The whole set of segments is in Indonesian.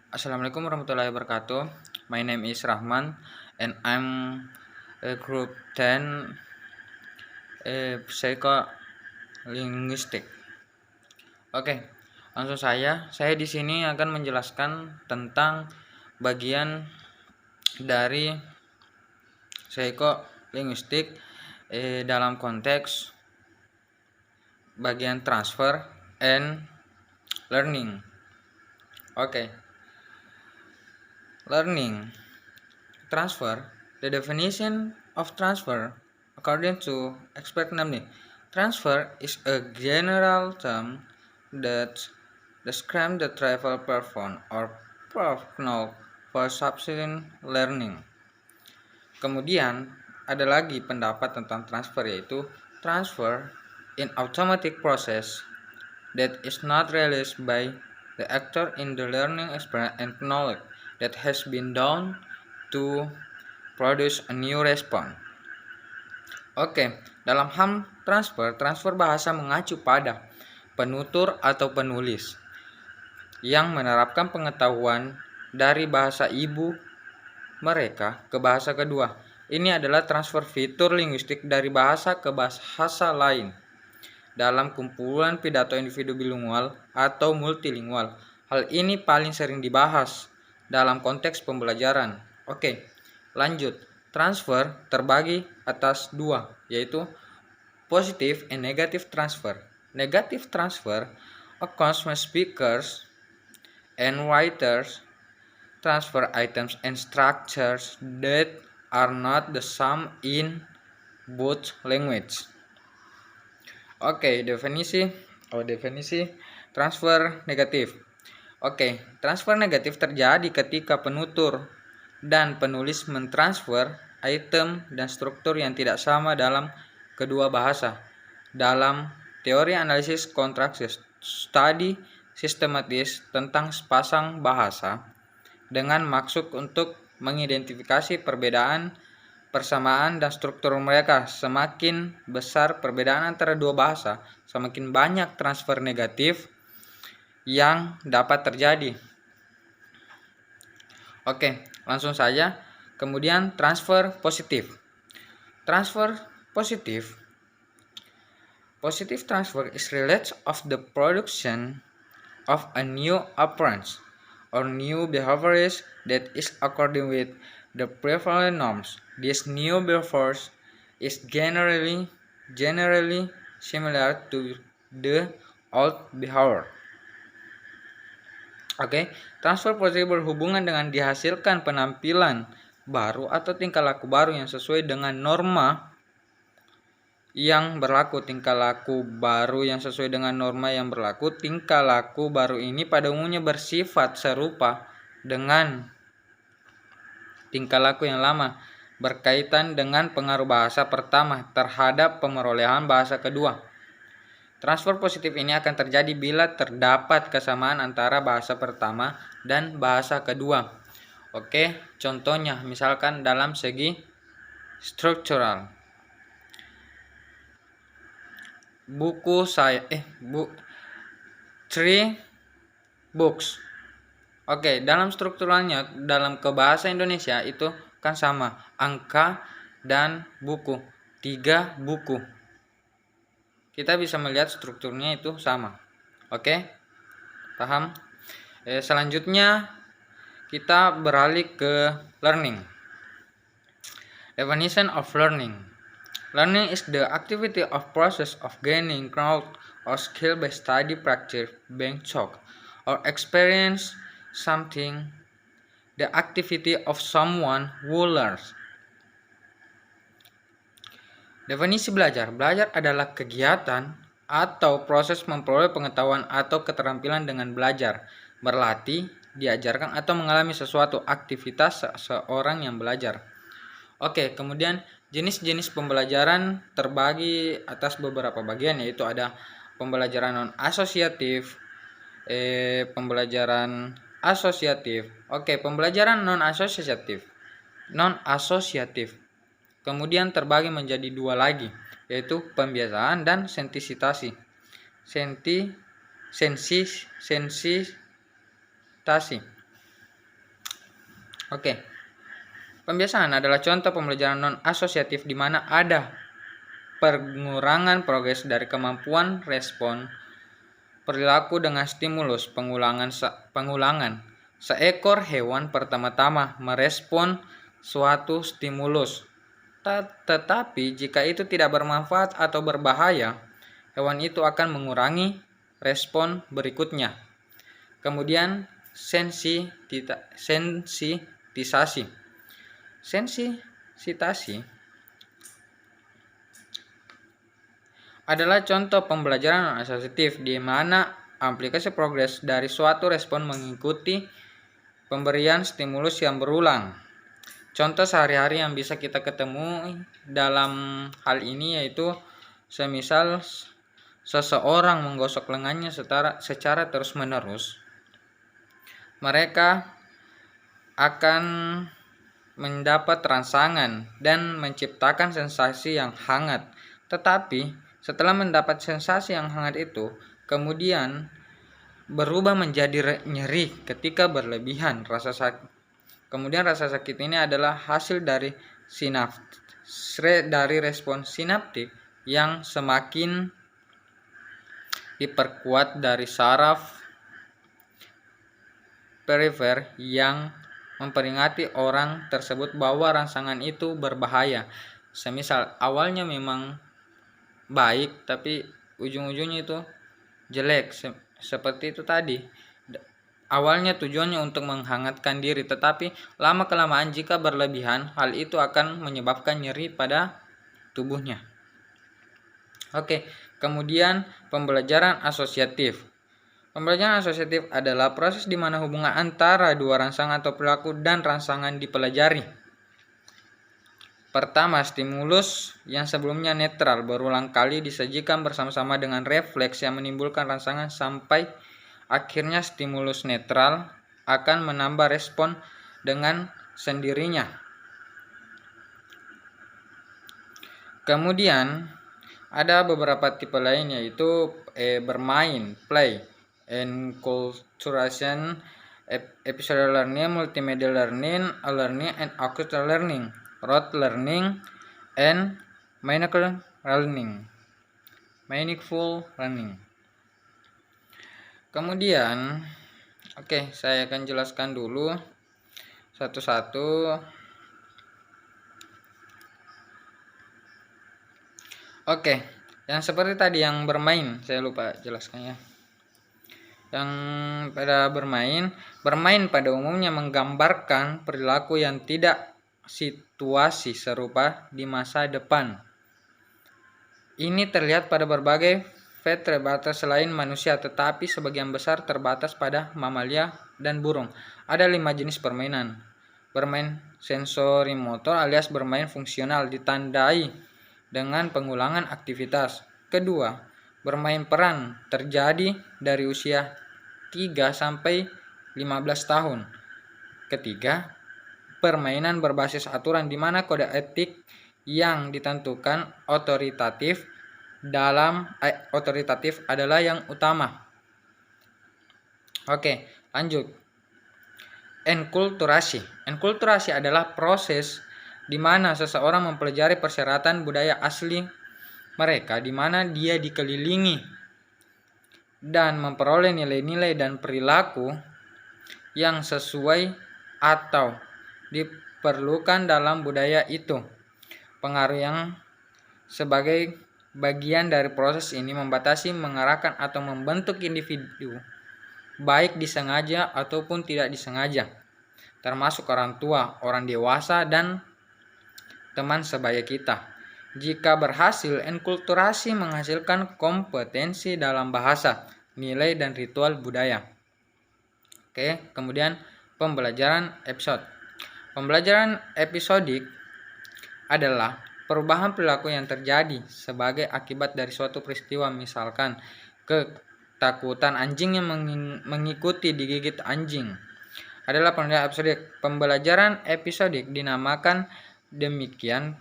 Assalamualaikum warahmatullahi wabarakatuh. My name is Rahman and I'm a group 10 psycholinguistic. Oke, langsung saya di sini akan menjelaskan tentang bagian dari psycholinguistik dalam konteks bagian transfer and learning. Oke. Learning. Transfer. The definition of transfer according to expert namely, transfer is a general term that describes the travel performed or personal for subsequent learning. Kemudian ada lagi pendapat tentang transfer, yaitu transfer in automatic process that is not realized by the actor in the learning experience and knowledge that has been done to produce a new response. Oke, dalam hal transfer bahasa mengacu pada penutur atau penulis yang menerapkan pengetahuan dari bahasa ibu mereka ke bahasa kedua. Ini adalah transfer fitur linguistik dari bahasa ke bahasa lain dalam kumpulan pidato individu bilingual atau multilingual. Hal ini paling sering dibahas dalam konteks pembelajaran. Oke, lanjut. Transfer terbagi atas dua, yaitu positive and negative transfer. Negative transfer occurs when speakers and writers transfer items and structures that are not the same in both language. Oke, definisi transfer negatif. Oke, transfer negatif terjadi ketika penutur dan penulis mentransfer item dan struktur yang tidak sama dalam kedua bahasa. Dalam teori analisis konstruksi studi sistematis tentang sepasang bahasa dengan maksud untuk mengidentifikasi perbedaan, persamaan, dan struktur mereka. Semakin besar perbedaan antara dua bahasa, semakin banyak transfer negatif yang dapat terjadi. Oke, langsung saja. Kemudian transfer positif. Transfer positif. Positive transfer is related of the production of a new occurrence or new behaviors that is according with the prevalent norms. This new behaviors is generally similar to the old behavior. Oke, transfer positif berhubungan dengan dihasilkan penampilan baru atau tingkah laku baru yang sesuai dengan norma yang berlaku. Tingkah laku baru yang sesuai dengan norma yang berlaku. Tingkah laku baru ini pada umumnya bersifat serupa dengan tingkah laku yang lama, berkaitan dengan pengaruh bahasa pertama terhadap pemerolehan bahasa kedua. Transfer positif ini akan terjadi bila terdapat kesamaan antara bahasa pertama dan bahasa kedua. Oke, contohnya misalkan dalam segi struktural. Three books. Oke, dalam strukturalnya dalam ke bahasa Indonesia itu kan sama, angka dan buku. 3 buku. Kita bisa melihat strukturnya itu sama. Oke? Paham? Selanjutnya kita beralih ke learning. Definition of learning. Learning is the activity of process of gaining knowledge or skill by study, practice, being taught, or experience something. The activity of someone who learns. Definisi belajar. Belajar adalah kegiatan atau proses memperoleh pengetahuan atau keterampilan dengan belajar, berlatih, diajarkan, atau mengalami sesuatu aktivitas seorang yang belajar. Oke, kemudian jenis-jenis pembelajaran terbagi atas beberapa bagian, yaitu ada pembelajaran non-asosiatif, pembelajaran asosiatif. Oke, pembelajaran non-asosiatif. Kemudian terbagi menjadi dua lagi, yaitu pembiasaan dan sensitasi. Sensitasi. Oke. Pembiasaan adalah contoh pembelajaran non-asosiatif di mana ada pengurangan progres dari kemampuan respon perilaku dengan stimulus pengulangan. Seekor hewan pertama-tama merespon suatu stimulus. Tetapi jika itu tidak bermanfaat atau berbahaya, hewan itu akan mengurangi respon berikutnya. Kemudian sensitisasi. Sensitisasi adalah contoh pembelajaran non-asosiatif di mana aplikasi progres dari suatu respon mengikuti pemberian stimulus yang berulang. Contoh sehari-hari yang bisa kita ketemu dalam hal ini yaitu semisal seseorang menggosok lengannya secara terus-menerus, mereka akan mendapat rangsangan dan menciptakan sensasi yang hangat. Tetapi setelah mendapat sensasi yang hangat itu, kemudian berubah menjadi nyeri ketika berlebihan. Kemudian rasa sakit ini adalah hasil dari respon sinaptik yang semakin diperkuat dari saraf perifer yang memperingati orang tersebut bahwa rangsangan itu berbahaya. Semisal awalnya memang baik tapi ujung-ujungnya itu jelek, seperti itu tadi. Awalnya tujuannya untuk menghangatkan diri, tetapi lama-kelamaan jika berlebihan, hal itu akan menyebabkan nyeri pada tubuhnya. Oke, kemudian pembelajaran asosiatif. Pembelajaran asosiatif adalah proses di mana hubungan antara dua rangsangan atau perilaku dan rangsangan dipelajari. Pertama, stimulus yang sebelumnya netral berulang kali disajikan bersama-sama dengan refleks yang menimbulkan rangsangan sampai akhirnya stimulus netral akan menambah respon dengan sendirinya. Kemudian ada beberapa tipe lain yaitu bermain, play, enculturation, episode learning, multimedia learning, learning and active learning, rote learning, and meaningful learning. Kemudian, saya akan jelaskan dulu satu-satu. Yang seperti tadi yang bermain, saya lupa jelaskannya. Yang pada bermain pada umumnya menggambarkan perilaku yang tidak situasi serupa di masa depan. Ini terlihat pada berbagai vertebrata selain manusia, tetapi sebagian besar terbatas pada mamalia dan burung. Ada 5 jenis permainan. Bermain sensorimotor alias bermain fungsional ditandai dengan pengulangan aktivitas. Kedua, bermain peran terjadi dari usia 3 sampai 15 tahun. Ketiga, permainan berbasis aturan di mana kode etik yang ditentukan otoritatif adalah yang utama. Lanjut. Enkulturasi. Enkulturasi adalah proses di mana seseorang mempelajari persyaratan budaya asli mereka, di mana dia dikelilingi dan memperoleh nilai-nilai dan perilaku yang sesuai atau diperlukan dalam budaya itu. Pengaruh yang sebagai bagian dari proses ini membatasi, mengarahkan, atau membentuk individu, baik disengaja ataupun tidak disengaja, termasuk orang tua, orang dewasa, dan teman sebaya kita. Jika berhasil, enkulturasi menghasilkan kompetensi dalam bahasa, nilai, dan ritual budaya. Kemudian pembelajaran episode. Pembelajaran episodik adalah perubahan perilaku yang terjadi sebagai akibat dari suatu peristiwa, misalkan ketakutan anjing yang mengikuti digigit anjing. Adalah pembelajaran episodik. Pembelajaran episodik dinamakan demikian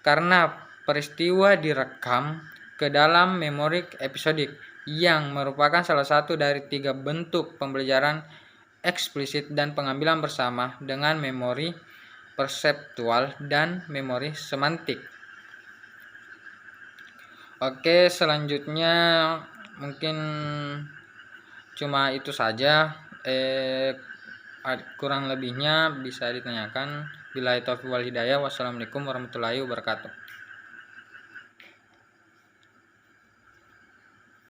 karena peristiwa direkam ke dalam memori episodik yang merupakan salah satu dari 3 bentuk pembelajaran eksplisit dan pengambilan bersama dengan memori perseptual dan memori semantik. Oke, selanjutnya mungkin cuma itu saja. Kurang lebihnya bisa ditanyakan. Billahi taufiq wal hidayah. Wassalamualaikum warahmatullahi wabarakatuh.